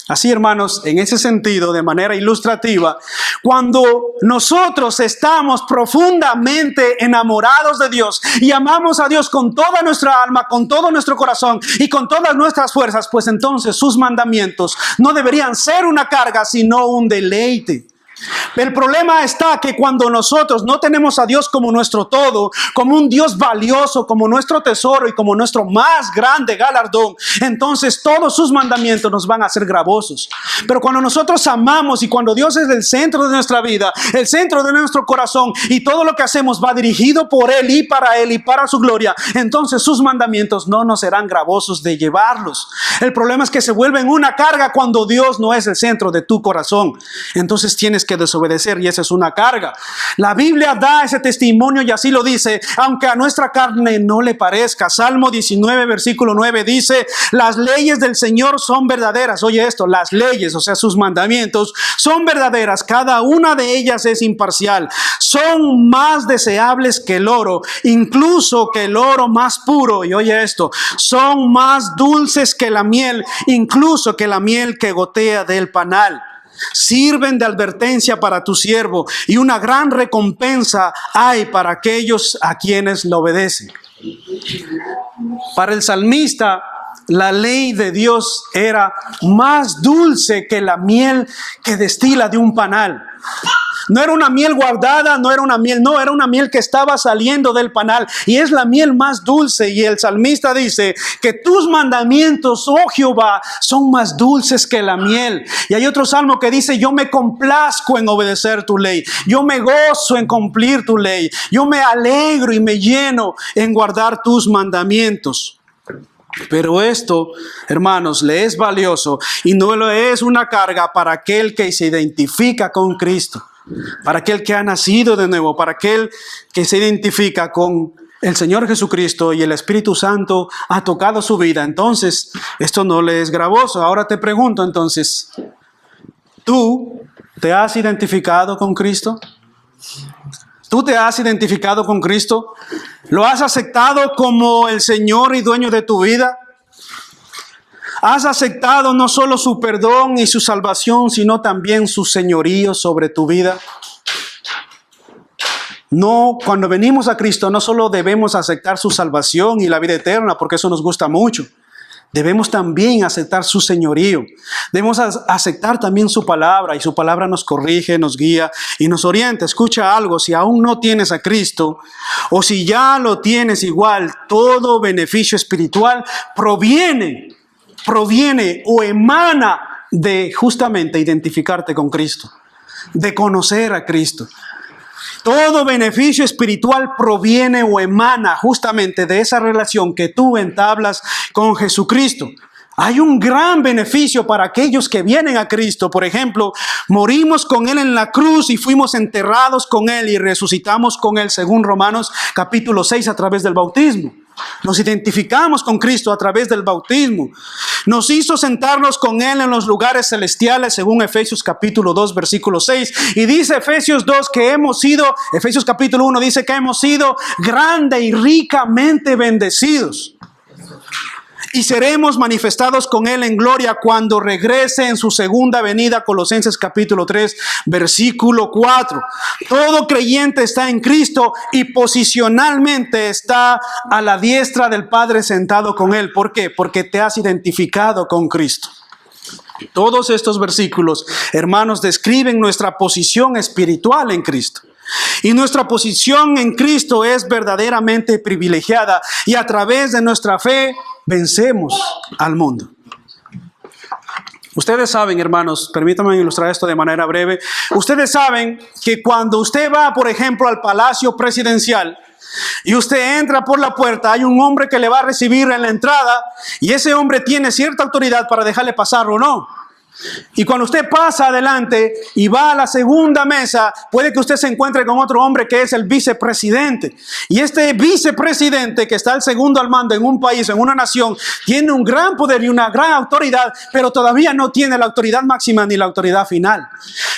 Así, hermanos, en ese sentido, de manera ilustrativa, cuando nosotros estamos profundamente enamorados de Dios y amamos a Dios con toda nuestra alma, con todo nuestro corazón y con todas nuestras fuerzas, pues entonces sus mandamientos no deberían ser una carga, sino un deleite. El problema está que cuando nosotros no tenemos a Dios como nuestro todo, como un Dios valioso, como nuestro tesoro y como nuestro más grande galardón, entonces todos sus mandamientos nos van a ser gravosos. Pero cuando nosotros amamos y cuando Dios es el centro de nuestra vida, el centro de nuestro corazón, y todo lo que hacemos va dirigido por Él y para su gloria, entonces sus mandamientos no nos serán gravosos de llevarlos. El problema es que se vuelven una carga cuando Dios no es el centro de tu corazón. Entonces tienes que desobedecer y esa es una carga. La Biblia da ese testimonio y así lo dice, aunque a nuestra carne no le parezca. Salmo 19, versículo 9 dice: las leyes del Señor son verdaderas. Oye esto, las leyes, o sea, sus mandamientos son verdaderas. Cada una de ellas es imparcial. Son más deseables que el oro, incluso que el oro más puro. Y oye esto, son más dulces que la miel, incluso que la miel que gotea del panal. Sirven de advertencia para tu siervo y una gran recompensa hay para aquellos a quienes lo obedecen. Para el salmista, la ley de Dios era más dulce que la miel que destila de un panal. No era una miel guardada, no era una miel que estaba saliendo del panal. Y es la miel más dulce. Y el salmista dice que tus mandamientos, oh Jehová, son más dulces que la miel. Y hay otro salmo que dice: yo me complazco en obedecer tu ley. Yo me gozo en cumplir tu ley. Yo me alegro y me lleno en guardar tus mandamientos. Pero esto, hermanos, le es valioso y no lo es una carga para aquel que se identifica con Cristo, para aquel que ha nacido de nuevo, para aquel que se identifica con el Señor Jesucristo y el Espíritu Santo ha tocado su vida. Entonces, esto no le es gravoso. Ahora te pregunto entonces, ¿tú te has identificado con Cristo? ¿Tú te has identificado con Cristo? ¿Lo has aceptado como el Señor y dueño de tu vida? ¿Has aceptado no solo su perdón y su salvación, sino también su señorío sobre tu vida? No, cuando venimos a Cristo no solo debemos aceptar su salvación y la vida eterna, porque eso nos gusta mucho. Debemos también aceptar su señorío. Debemos aceptar también su palabra, y su palabra nos corrige, nos guía y nos orienta. Escucha algo: si aún no tienes a Cristo, o si ya lo tienes igual, todo beneficio espiritual proviene o emana de justamente identificarte con Cristo, de conocer a Cristo. Todo beneficio espiritual proviene o emana justamente de esa relación que tú entablas con Jesucristo. Hay un gran beneficio para aquellos que vienen a Cristo. Por ejemplo, morimos con Él en la cruz y fuimos enterrados con Él y resucitamos con Él, según Romanos capítulo 6, a través del bautismo. Nos identificamos con Cristo a través del bautismo. Nos hizo sentarnos con Él en los lugares celestiales, según Efesios capítulo 2, versículo 6. Y dice Efesios 2 que Efesios capítulo 1 dice que hemos sido grande y ricamente bendecidos. Y seremos manifestados con Él en gloria cuando regrese en su segunda venida. Colosenses capítulo 3, versículo 4. Todo creyente está en Cristo y posicionalmente está a la diestra del Padre sentado con Él. ¿Por qué? Porque te has identificado con Cristo. Todos estos versículos, hermanos, describen nuestra posición espiritual en Cristo. Y nuestra posición en Cristo es verdaderamente privilegiada y a través de nuestra fe vencemos al mundo. Ustedes saben, hermanos, permítanme ilustrar esto de manera breve. Ustedes saben que cuando usted va, por ejemplo, al Palacio Presidencial y usted entra por la puerta, hay un hombre que le va a recibir en la entrada y ese hombre tiene cierta autoridad para dejarle pasar o no. Y cuando usted pasa adelante y va a la segunda mesa, puede que usted se encuentre con otro hombre que es el vicepresidente. Y este vicepresidente, que está el segundo al mando en un país, en una nación, tiene un gran poder y una gran autoridad, pero todavía no tiene la autoridad máxima ni la autoridad final.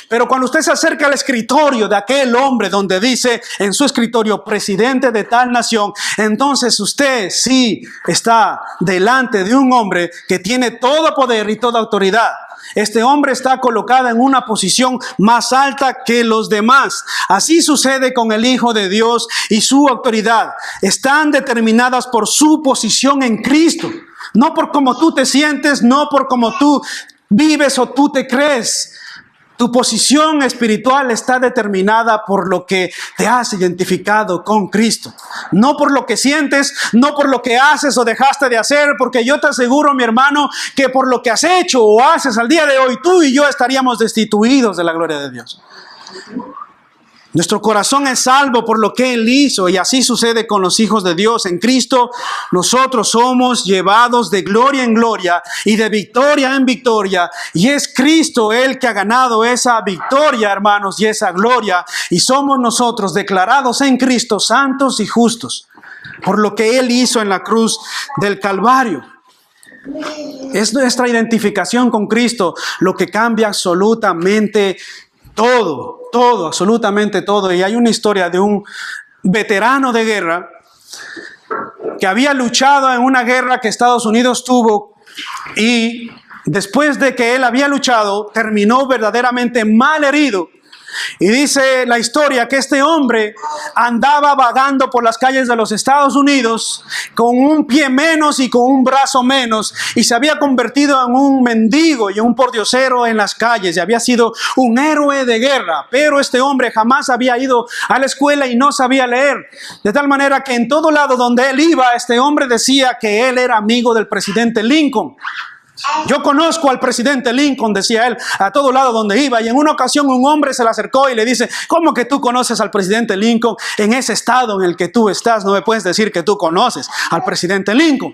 Pero cuando usted se acerca al escritorio de aquel hombre donde dice en su escritorio presidente de tal nación, entonces usted sí está delante de un hombre que tiene todo poder y toda autoridad. Este hombre está colocado en una posición más alta que los demás. Así sucede con el Hijo de Dios y su autoridad. Están determinadas por su posición en Cristo. No por cómo tú te sientes, no por cómo tú vives o tú te crees. Tu posición espiritual está determinada por lo que te has identificado con Cristo. No por lo que sientes, no por lo que haces o dejaste de hacer, porque yo te aseguro, mi hermano, que por lo que has hecho o haces al día de hoy, tú y yo estaríamos destituidos de la gloria de Dios. Nuestro corazón es salvo por lo que Él hizo, y así sucede con los hijos de Dios. En Cristo nosotros somos llevados de gloria en gloria y de victoria en victoria, y es Cristo el que ha ganado esa victoria, hermanos, y esa gloria, y somos nosotros declarados en Cristo santos y justos por lo que Él hizo en la cruz del Calvario. Es nuestra identificación con Cristo lo que cambia absolutamente todo, absolutamente todo. Y hay una historia de un veterano de guerra que había luchado en una guerra que Estados Unidos tuvo, y después de que él había luchado, terminó verdaderamente mal herido. Y dice la historia que este hombre andaba vagando por las calles de los Estados Unidos con un pie menos y con un brazo menos, y se había convertido en un mendigo y un pordiosero en las calles, y había sido un héroe de guerra. Pero este hombre jamás había ido a la escuela y no sabía leer, de tal manera que en todo lado donde él iba, este hombre decía que él era amigo del presidente Lincoln. Yo conozco al presidente Lincoln, decía él, a todo lado donde iba. Y en una ocasión un hombre se le acercó y le dice: ¿cómo que tú conoces al presidente Lincoln? En ese estado en el que tú estás, no me puedes decir que tú conoces al presidente Lincoln.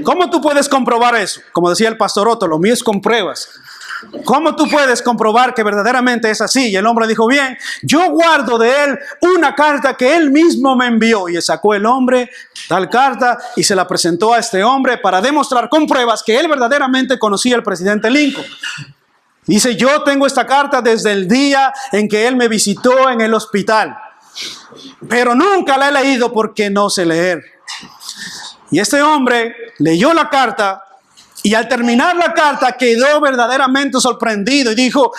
¿Cómo tú puedes comprobar eso? Como decía el pastor Otto, lo mío es con pruebas. ¿Cómo tú puedes comprobar que verdaderamente es así? Y el hombre dijo: bien, yo guardo de él una carta que él mismo me envió. Y sacó el hombre tal carta y se la presentó a este hombre para demostrar con pruebas que él verdaderamente conocía al presidente Lincoln. Dice: yo tengo esta carta desde el día en que él me visitó en el hospital, pero nunca la he leído porque no sé leer. Y este hombre leyó la carta, y al terminar la carta quedó verdaderamente sorprendido y dijo: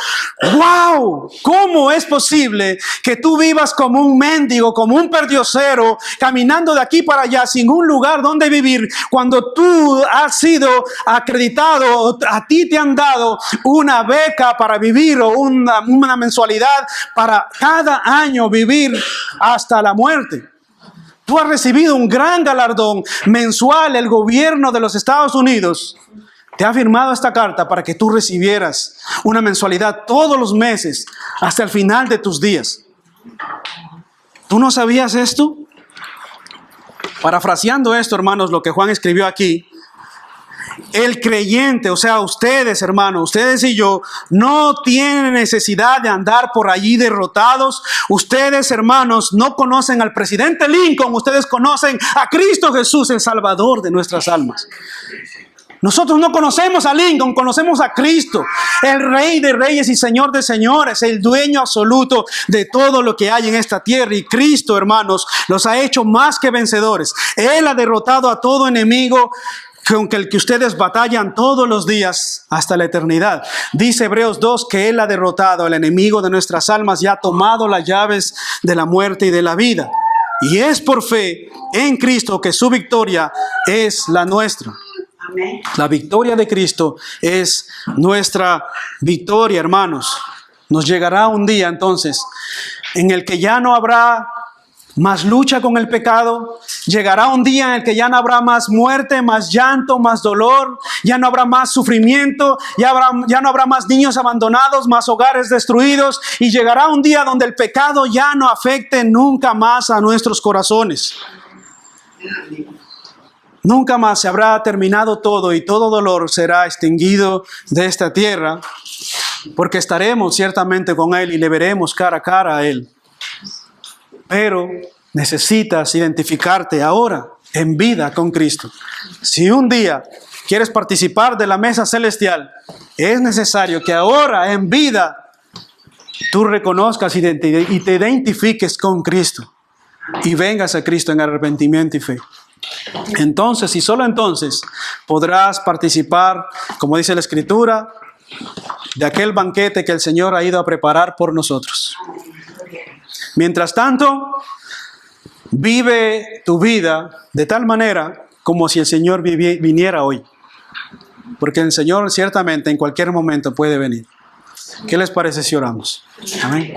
¡wow! ¿Cómo es posible que tú vivas como un mendigo, como un perdiosero, caminando de aquí para allá sin un lugar donde vivir, cuando tú has sido acreditado, a ti te han dado una beca para vivir o una mensualidad para cada año vivir hasta la muerte? Tú has recibido un gran galardón mensual. El gobierno de los Estados Unidos te ha firmado esta carta para que tú recibieras una mensualidad todos los meses hasta el final de tus días. ¿Tú no sabías esto? Parafraseando esto, hermanos, lo que Juan escribió aquí: el creyente, o sea, ustedes, hermanos, ustedes y yo, no tienen necesidad de andar por allí derrotados. Ustedes, hermanos, no conocen al presidente Lincoln, ustedes conocen a Cristo Jesús, el Salvador de nuestras almas. Nosotros no conocemos a Lincoln, conocemos a Cristo, el Rey de Reyes y Señor de Señores, el dueño absoluto de todo lo que hay en esta tierra. Y Cristo, hermanos, los ha hecho más que vencedores. Él ha derrotado a todo enemigo con el que ustedes batallan todos los días hasta la eternidad. Dice Hebreos 2 que Él ha derrotado al enemigo de nuestras almas y ha tomado las llaves de la muerte y de la vida. Y es por fe en Cristo que su victoria es la nuestra. La victoria de Cristo es nuestra victoria, hermanos. Nos llegará un día entonces en el que ya no habrá más lucha con el pecado. Llegará un día en el que ya no habrá más muerte, más llanto, más dolor. Ya no habrá más sufrimiento. Ya no habrá más niños abandonados, más hogares destruidos. Y llegará un día donde el pecado ya no afecte nunca más a nuestros corazones. Nunca más se habrá terminado todo y todo dolor será extinguido de esta tierra, porque estaremos ciertamente con Él y le veremos cara a cara a Él. Pero necesitas identificarte ahora en vida con Cristo. Si un día quieres participar de la mesa celestial, es necesario que ahora en vida tú reconozcas y te identifiques con Cristo y vengas a Cristo en arrepentimiento y fe. Entonces, y solo entonces, podrás participar, como dice la Escritura, de aquel banquete que el Señor ha ido a preparar por nosotros. Mientras tanto, vive tu vida de tal manera como si el Señor viniera hoy. Porque el Señor ciertamente en cualquier momento puede venir. ¿Qué les parece si oramos? Amén.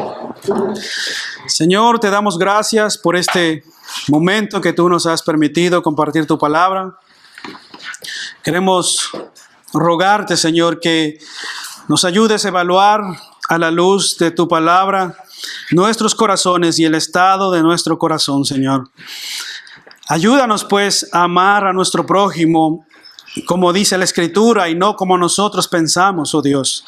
Señor, te damos gracias por este momento que tú nos has permitido compartir tu palabra. Queremos rogarte, Señor, que nos ayudes a evaluar a la luz de tu palabra nuestros corazones y el estado de nuestro corazón, Señor. Ayúdanos, pues, a amar a nuestro prójimo como dice la Escritura y no como nosotros pensamos, oh Dios.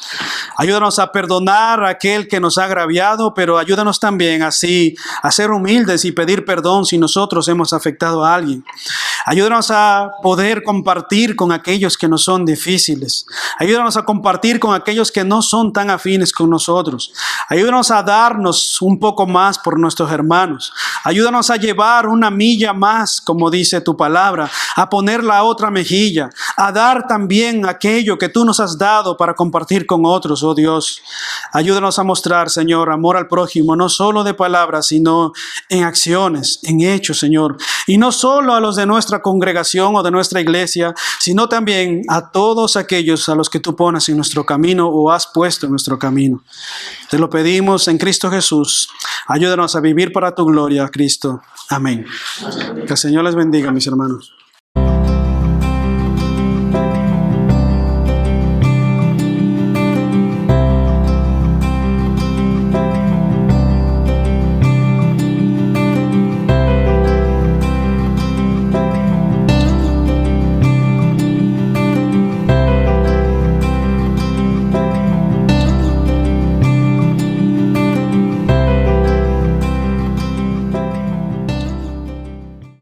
Ayúdanos a perdonar a aquel que nos ha agraviado, pero ayúdanos también así a ser humildes y pedir perdón si nosotros hemos afectado a alguien. Ayúdanos a poder compartir con aquellos que nos son difíciles. Ayúdanos a compartir con aquellos que no son tan afines con nosotros. Ayúdanos a darnos un poco más por nuestros hermanos. Ayúdanos a llevar una milla más, como dice tu palabra, a poner la otra mejilla, a dar también aquello que tú nos has dado para compartir con otros, oh Dios. Ayúdanos a mostrar, Señor, amor al prójimo, no solo de palabras, sino en acciones, en hechos, Señor. Y no solo a los de nuestra congregación o de nuestra iglesia, sino también a todos aquellos a los que tú pones en nuestro camino o has puesto en nuestro camino. Te lo pedimos en Cristo Jesús. Ayúdanos a vivir para tu gloria, Cristo. Amén. Que el Señor les bendiga, mis hermanos.